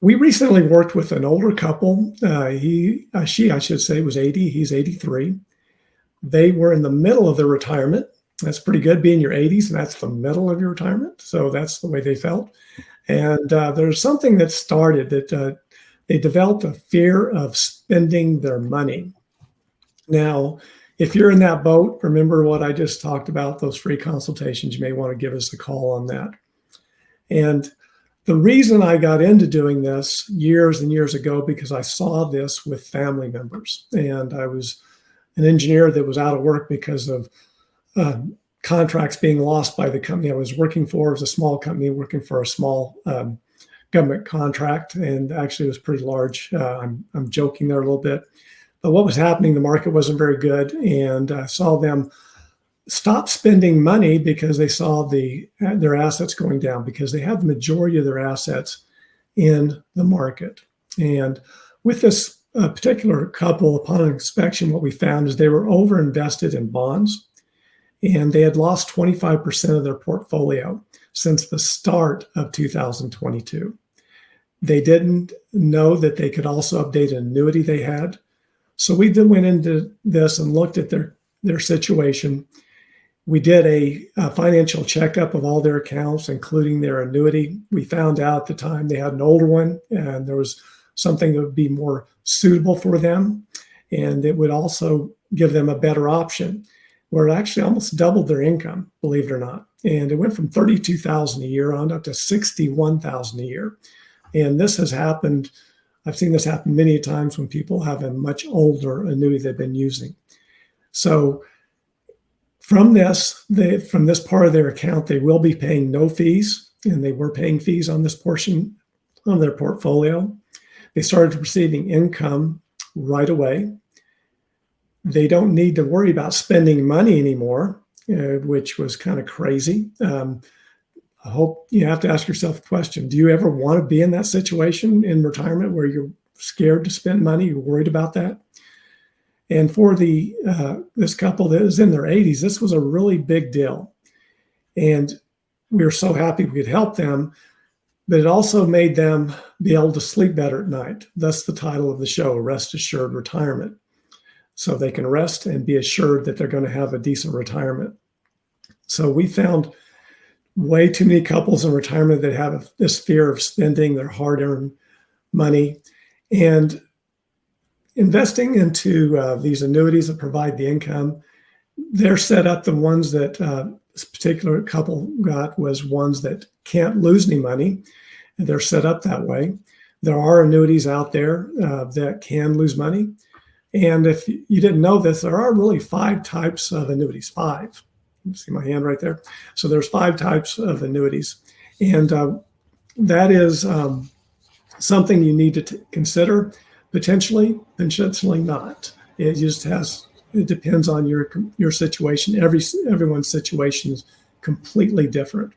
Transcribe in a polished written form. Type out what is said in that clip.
We recently worked with an older couple. She, I should say, was 80. He's 83. They were in the middle of their retirement. That's pretty good, being your 80s, and that's the middle of your retirement. So that's the way they felt. And there's something that started that they developed a fear of spending their money. Now, if you're in that boat, remember what I just talked about, those free consultations. You may want to give us a call on that. And the reason I got into doing this years and years ago, because I saw this with family members. And I was an engineer that was out of work because of contracts being lost by the company I was working for. It was a small company working for a small government contract, and actually it was pretty large. I'm joking there a little bit. But what was happening, the market wasn't very good, and I saw them stop spending money because they saw their assets going down, because they had the majority of their assets in the market. And with this particular couple, upon inspection, what we found is they were overinvested in bonds, and they had lost 25% of their portfolio since the start of 2022. They didn't know that they could also update an annuity they had. So we then went into this and looked at their situation. We did a financial checkup of all their accounts, including their annuity. We found out at the time they had an older one, and there was something that would be more suitable for them. And it would also give them a better option, where it actually almost doubled their income, believe it or not. And it went from $32,000 a year on up to $61,000 a year. And this has happened. I've seen this happen many times when people have a much older annuity they've been using. So from this part of their account, they will be paying no fees, and they were paying fees on this portion of their portfolio. They started receiving income right away. They don't need to worry about spending money anymore, which was kind of crazy. I hope you have to ask yourself a question. Do you ever want to be in that situation in retirement where you're scared to spend money? You're worried about that? And for this couple that is in their 80s, this was a really big deal. And we were so happy we could help them, but it also made them be able to sleep better at night. That's the title of the show, Rest Assured Retirement. So they can rest and be assured that they're going to have a decent retirement. So we found way too many couples in retirement that have this fear of spending their hard-earned money. And investing into these annuities that provide the income, they're set up, the ones that this particular couple got was ones that can't lose any money. And they're set up that way. There are annuities out there that can lose money. And if you didn't know this, there are really 5 types of annuities. 5. You see my hand right there? So there's 5 types of annuities. And that is something you need to consider. Potentially not. It depends on your situation. Everyone's situation is completely different.